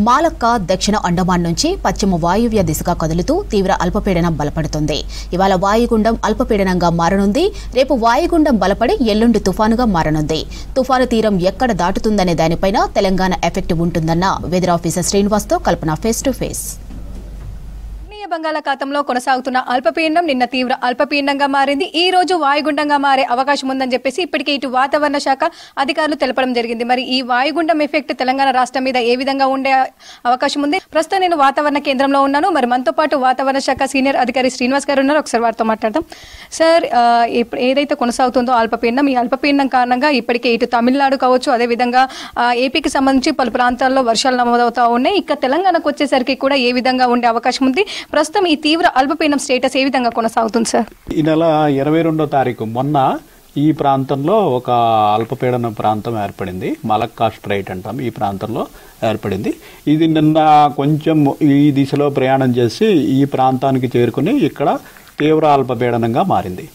మాలక్క దక్షిణ అండమాన్ నుంచి పశ్చిమ వాయువ్య దిశగా కదులుతూ తీవ్ర అల్పపీడనం బలపడుతుంది. ఇవాళ వాయుగుండం అల్పపీడనంగా మారనుంది. రేపు వాయుగుండం బలపడి ఎల్లుండి తుఫానుగా మారనుంది. తుఫాను తీరం ఎక్కడ దాటుతుందనే దానిపైన తెలంగాణ ఎఫెక్ట్ ఉంటుందన్న వెదర్ ఆఫీసర్ శ్రీనివాస్తో కల్పన ఫేస్ టు ఫేస్. బంగాళాఖాతంలో కొనసాగుతున్న అల్పపీడనం నిన్న తీవ్ర అల్పపీడనంగా మారింది. ఈ రోజు వాయుగుండంగా మారే అవకాశం ఉందని చెప్పేసి ఇప్పటికే ఇటు వాతావరణ శాఖ అధికారులు తెలపడం జరిగింది. మరి ఈ వాయుగుండం ఎఫెక్ట్ తెలంగాణ రాష్ట్రం మీద ఏ విధంగా ఉండే అవకాశం ఉంది? ప్రస్తుతం నేను వాతావరణ కేంద్రంలో ఉన్నాను. మరి మనతో పాటు వాతావరణ శాఖ సీనియర్ అధికారి శ్రీనివాస్ గారు ఉన్నారు. ఒకసారి వారితో మాట్లాడదాం. సార్, ఇప్పుడు ఏదైతే కొనసాగుతుందో అల్పపీడనం, ఈ అల్పపీడనం కారణంగా ఇప్పటికే ఇటు తమిళనాడు కావచ్చు, అదేవిధంగా ఏపీకి సంబంధించి పలు ప్రాంతాల్లో వర్షాలు నమోదవుతా ఉన్నాయి. ఇక తెలంగాణకు వచ్చేసరికి కూడా ఏ విధంగా ఉండే అవకాశం ఉంది? ప్రస్తుతం ఈ తీవ్ర అల్పపీడనం స్టేటస్ ఏ విధంగా కొనసాగుతుంది సార్? ఈ నెల 22వ తారీఖు మొన్న ఈ ప్రాంతంలో ఒక అల్పపీడన ప్రాంతం ఏర్పడింది. మలక్కా స్ట్రైట్ అంటాం, ఈ ప్రాంతంలో ఏర్పడింది. ఇది నిన్న కొంచెం ఈ దిశలో ప్రయాణం చేసి ఈ ప్రాంతానికి చేరుకుని ఇక్కడ తీవ్ర అల్పపీడనంగా మారింది.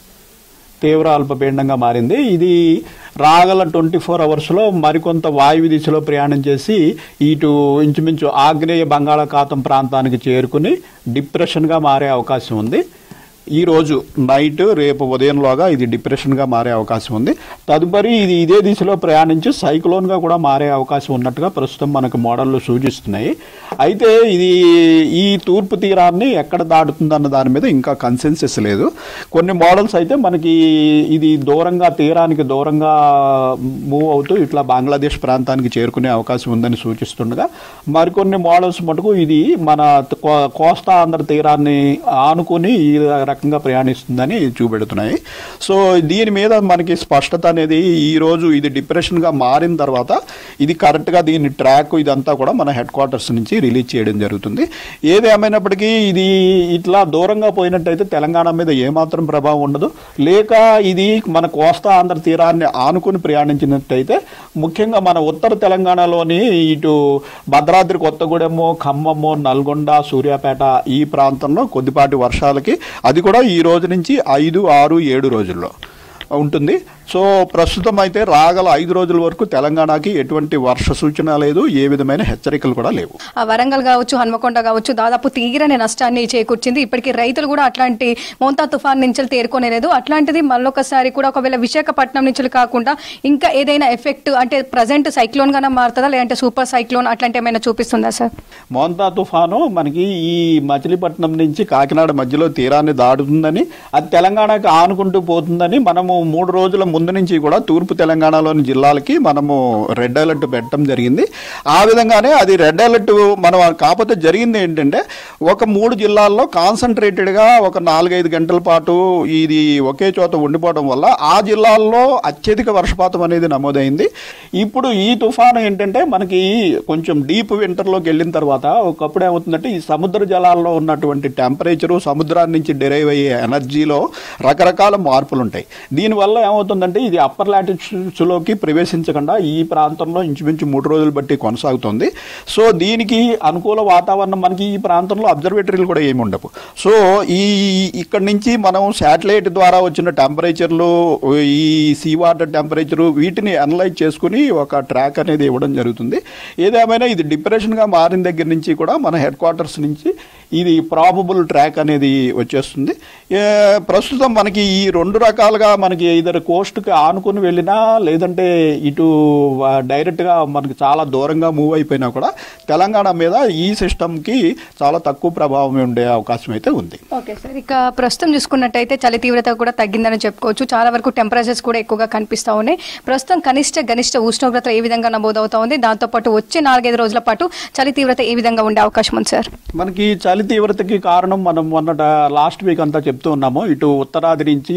ఇది రాగల 24 అవర్స్లో మరికొంత వాయువ్య దిశలో ప్రయాణం చేసి ఇటు ఇంచుమించు ఆగ్నేయ బంగాళాఖాతం ప్రాంతానికి చేరుకుని డిప్రెషన్గా మారే అవకాశం ఉంది. ఈ రోజు నైట్, రేపు ఉదయంలోగా ఇది డిప్రెషన్గా మారే అవకాశం ఉంది. తదుపరి ఇది ఇదే దిశలో ప్రయాణించి సైక్లోన్గా కూడా మారే అవకాశం ఉన్నట్టుగా ప్రస్తుతం మనకు మోడళ్లు సూచిస్తున్నాయి. అయితే ఇది ఈ తూర్పు తీరాన్ని ఎక్కడ దాటుతుందన్న దాని మీద ఇంకా కన్సెన్సస్ లేదు. కొన్ని మోడల్స్ అయితే మనకి ఇది తీరానికి దూరంగా మూవ్ అవుతూ ఇట్లా బంగ్లాదేశ్ ప్రాంతానికి చేరుకునే అవకాశం ఉందని సూచిస్తుండగా, మరికొన్ని మోడల్స్ మటుకు ఇది మన కోస్తా ఆంధ్ర తీరాన్ని ఆనుకుని ఈ రకంగా ప్రయాణిస్తుందని చూపెడుతున్నాయి. సో దీని మీద మనకి స్పష్టత అనేది ఈరోజు ఇది డిప్రెషన్గా మారిన తర్వాత ఇది కరెక్ట్గా దీని ట్రాక్ ఇదంతా కూడా మన హెడ్ క్వార్టర్స్ నుంచి రిలీజ్ చేయడం జరుగుతుంది. ఏది ఏమైనప్పటికీ ఇది ఇట్లా దూరంగా పోయినట్టయితే తెలంగాణ మీద ఏమాత్రం ప్రభావం ఉండదు. లేక ఇది మన కోస్తా ఆంధ్ర తీరాన్ని ఆనుకుని ప్రయాణించినట్టయితే ముఖ్యంగా మన ఉత్తర తెలంగాణలోని ఇటు భద్రాద్రి కొత్తగూడెము, ఖమ్మము, నల్గొండ, సూర్యాపేట ఈ ప్రాంతంలో కొద్దిపాటి వర్షాలకి అది కూడా ఈ రోజు నుంచి 5, 6, 7 రోజుల్లో ఉంటుంది. సో ప్రస్తుతం అయితే రాగల 5 రోజుల వరకు తెలంగాణకి ఎటువంటి వర్ష సూచన లేదు, ఏ విధమైన హెచ్చరికలు కూడా లేవు. వరంగల్ కావచ్చు, హన్మకొండ కావచ్చు దాదాపు తీరని నష్టాన్ని చేకూర్చింది. ఇప్పటికీ రైతులు కూడా అట్లాంటి మోంతా తుఫాన్ నుంచి తేరుకోలేదు. అట్లాంటిది మళ్ళొకసారి కూడా ఒకవేళ విశాఖపట్నం నుంచి కాకుండా ఇంకా ఏదైనా ఎఫెక్ట్ అంటే ప్రజెంట్ సైక్లోన్ గానే మారుతుందా, లేదంటే సూపర్ సైక్లోన్ అట్లాంటి ఏమైనా చూపిస్తుందా సార్? మోంతా తుఫాను మనకి ఈ మచిలీపట్నం నుంచి కాకినాడ మధ్యలో తీరాన్ని దాటుతుందని, అది తెలంగాణకి ఆనుకుంటూ పోతుందని మనము 3 రోజుల ముందు నుంచి కూడా తూర్పు తెలంగాణలోని జిల్లాలకి మనము రెడ్ అలర్ట్ పెట్టడం జరిగింది. ఆ విధంగానే అది రెడ్ అలర్ట్ మనం కాకపోతే జరిగింది ఏంటంటే ఒక 3 జిల్లాల్లో కాన్సన్ట్రేటెడ్గా ఒక 4-5 గంటల పాటు ఇది ఒకే చోట ఉండిపోవడం వల్ల ఆ జిల్లాల్లో అత్యధిక వర్షపాతం అనేది నమోదైంది. ఇప్పుడు ఈ తుఫాను ఏంటంటే మనకి కొంచెం డీప్ వింటర్లోకి వెళ్ళిన తర్వాత ఒకప్పుడు ఏమవుతుందంటే ఈ సముద్ర జలాల్లో ఉన్నటువంటి టెంపరేచరు, సముద్రాన్ని నుంచి డెరైవ్ అయ్యే ఎనర్జీలో రకరకాల మార్పులు ఉంటాయి. దీనివల్ల ఏమవుతుందంటే ఇది అప్పర్ లాటిట్యూడ్స్లోకి ప్రవేశించకుండా ఈ ప్రాంతంలో ఇంచుమించు 3 రోజులు బట్టి కొనసాగుతుంది. సో దీనికి అనుకూల వాతావరణం మనకి ఈ ప్రాంతంలో అబ్జర్వేటరీలు కూడా ఏమి ఉండవు. సో ఇక్కడి నుంచి మనం శాటిలైట్ ద్వారా వచ్చిన టెంపరేచర్లు, ఈ సీ వాటర్ టెంపరేచరు వీటిని అనలైజ్ చేసుకుని ఒక ట్రాక్ అనేది ఇవ్వడం జరుగుతుంది. ఏదేమైనా ఇది డిప్రెషన్గా మారిన దగ్గర నుంచి కూడా మన హెడ్ క్వార్టర్స్ నుంచి ఇది ప్రాబబుల్ ట్రాక్ అనేది వచ్చేస్తుంది. ప్రస్తుతం మనకి ఈ 2 రకాలుగా మనకి ఇద్దరు కోస్ట్కి ఆనుకుని వెళ్ళినా లేదంటే ఇటు డైరెక్ట్గా మనకి చాలా దూరంగా మూవ్ అయిపోయినా కూడా తెలంగాణ మీద ఈ సిస్టమ్కి చాలా తక్కువ ప్రభావం ఉండే అవకాశం అయితే ఉంది. ఓకే సార్, ఇక ప్రస్తుతం చూసుకున్నట్టయితే చలి తీవ్రత కూడా తగ్గిందని చెప్పుకోవచ్చు. చాలా వరకు టెంపరేచర్స్ కూడా ఎక్కువగా కనిపిస్తూ ఉన్నాయి. ప్రస్తుతం గనిష్ట ఉష్ణోగ్రత ఏ విధంగా నమోదవుతా ఉంది? దాంతోపాటు వచ్చే 4-5 రోజుల పాటు చలి తీవ్రత ఏ విధంగా ఉండే అవకాశం ఉంది సార్? మనకి చలి తీవ్రతకి కారణం మనం లాస్ట్ వీక్ అంతా చెప్తూ ఉన్నాము. ఇటు ఉత్తరాది నుంచి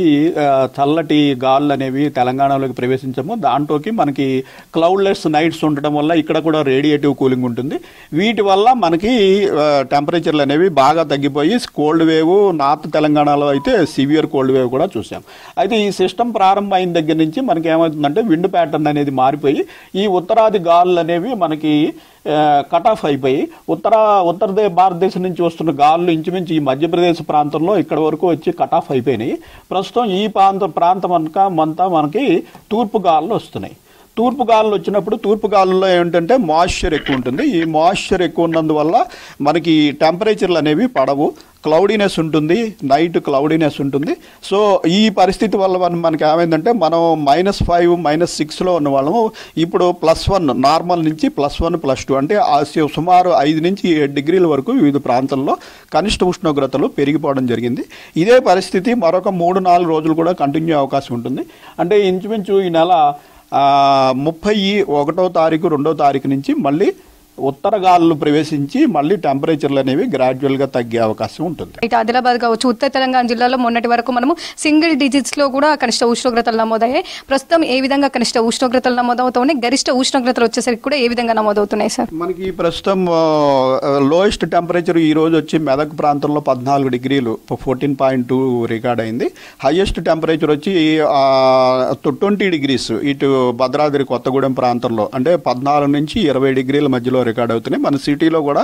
చల్లటి గాలులు అనేవి తెలంగాణలోకి ప్రవేశించాము. దాంట్లోకి మనకి క్లౌడ్లెస్ నైట్స్ ఉండడం వల్ల ఇక్కడ కూడా రేడియేటివ్ కూలింగ్ ఉంటుంది. వీటి వల్ల మనకి టెంపరేచర్లు అనేవి బాగా తగ్గిపోయి కోల్డ్ వేవ్, నార్త్ తెలంగాణలో అయితే సివియర్ కోల్డ్ వేవ్ కూడా చూసాం. అయితే ఈ సిస్టమ్ ప్రారంభం అయిన దగ్గర నుంచి మనకి ఏమవుతుందంటే విండ్ ప్యాటర్న్ అనేది మారిపోయి ఈ ఉత్తరాది గాలులు అనేవి మనకి కట్ ఆఫ్ అయిపోయి ఉత్తర భారతదేశం నుంచి వస్తున్న గాలులు ఇంచుమించు ఈ మధ్యప్రదేశ్ ప్రాంతంలో ఇక్కడ వరకు వచ్చి కట్ ఆఫ్ అయిపోయినాయి. ప్రస్తుతం ఈ ప్రాంతం అంతా మనకి తూర్పు గాలులు వస్తున్నాయి. తూర్పు గాలులు వచ్చినప్పుడు తూర్పు గాలుల్లో ఏంటంటే మాయిశ్చర్ ఎక్కువ ఉంటుంది. ఈ మాయిశ్చర్ ఎక్కువ ఉన్నందువల్ల మనకి టెంపరేచర్లు అనేవి పడవు, క్లౌడీనెస్ ఉంటుంది, నైట్ క్లౌడీనెస్ ఉంటుంది. సో ఈ పరిస్థితి వల్ల మనకి ఏమైందంటే మనం -5 -6లో ఉన్న వాళ్ళము ఇప్పుడు +1 నార్మల్ నుంచి +1 +2 అంటే సుమారు 5 నుంచి 7 డిగ్రీల వరకు వివిధ ప్రాంతాల్లో కనిష్ట ఉష్ణోగ్రతలు పెరిగిపోవడం జరిగింది. ఇదే పరిస్థితి మరొక 3-4 రోజులు కూడా కంటిన్యూ అవకాశం ఉంటుంది. అంటే ఇంచుమించు ఈ నెల 31వ తారీఖు 2వ తారీఖు నుంచి మళ్ళీ ఉత్తర గాలులు ప్రవేశించి మళ్ళీ టెంపరేచర్లు అనేవి గ్రాడ్యువల్గా తగ్గే అవకాశం ఉంటుంది. ఇటు ఆదిలాబాద్ కావచ్చు, ఉత్తర తెలంగాణ జిల్లాలో మొన్నటి వరకు మనము సింగిల్ డిజిట్స్లో కూడా కనిష్ట ఉష్ణోగ్రతలు నమోదయ్యాయి. ప్రస్తుతం ఏ విధంగా కనిష్ట ఉష్ణోగ్రతలు నమోదవుతున్నాయి, గరిష్ట ఉష్ణోగ్రతలు వచ్చేసరికి కూడా ఏ విధంగా నమోదవుతున్నాయి సార్? మనకి ప్రస్తుతం లోయెస్ట్ టెంపరేచర్ ఈ రోజు వచ్చి మెదక్ ప్రాంతంలో 14 డిగ్రీలు 14.2 రికార్డ్ అయింది. హైయెస్ట్ టెంపరేచర్ వచ్చి 20 డిగ్రీస్ ఇటు భద్రాద్రి కొత్తగూడెం ప్రాంతంలో అంటే 14 నుంచి 20 డిగ్రీల మధ్యలో రికార్డ్ అవుతున్నాయి. మన సిటీలో కూడా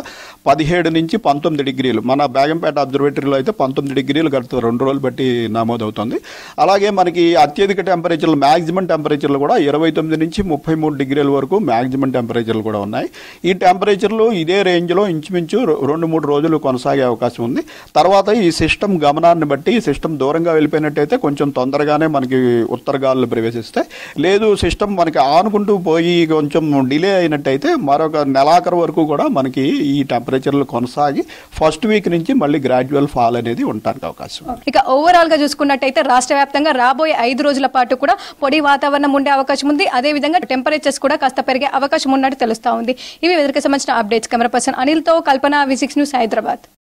17 నుంచి 19 డిగ్రీలు, మన బేగంపేట అబ్జర్వేటరీలో అయితే 19 డిగ్రీలు గత 2 రోజులు బట్టి నమోదవుతుంది. అలాగే మనకి అత్యధిక టెంపరేచర్లు మ్యాక్సిమం టెంపరేచర్లు కూడా 29 నుంచి 33 డిగ్రీల వరకు మ్యాక్సిమం టెంపరేచర్లు కూడా ఉన్నాయి. ఈ టెంపరేచర్లు ఇదే రేంజ్లో ఇంచుమించు 2-3 రోజులు కొనసాగే అవకాశం ఉంది. తర్వాత ఈ సిస్టమ్ గమనాన్ని బట్టి ఈ సిస్టమ్ దూరంగా వెళ్ళిపోయినట్టయితే కొంచెం తొందరగానే మనకి ఉత్తర గాలులు ప్రవేశిస్తాయి. లేదు సిస్టమ్ మనకి ఆనుకుంటూ పోయి కొంచెం డిలే అయినట్టయితే మరొక నెలాఖరు వరకు కూడా మనకి ఈ టెంపరేచర్లు కొనసాగి ఫస్ట్ వీక్ నుంచి మళ్ళీ గ్రాడ్యువల్ ఫాల్ అనేది ఉండడానికి అవకాశం. ఇక ఓవరాల్ గా చూసుకున్నట్టయితే రాష్ట్ర వ్యాప్తంగా రాబోయే 5 రోజుల పాటు కూడా పొడి వాతావరణం ఉండే అవకాశం ఉంది. అదే విధంగా టెంపరేచర్స్ కూడా కాస్త పెరిగే అవకాశం ఉన్నట్టు తెలుస్తా ఉంది. ఇవి వెదర్కి సంబంధించిన అప్డేట్స్. కెమెరా పర్సన్ అనిల్తో కల్పన, V6 న్యూస్, హైదరాబాద్.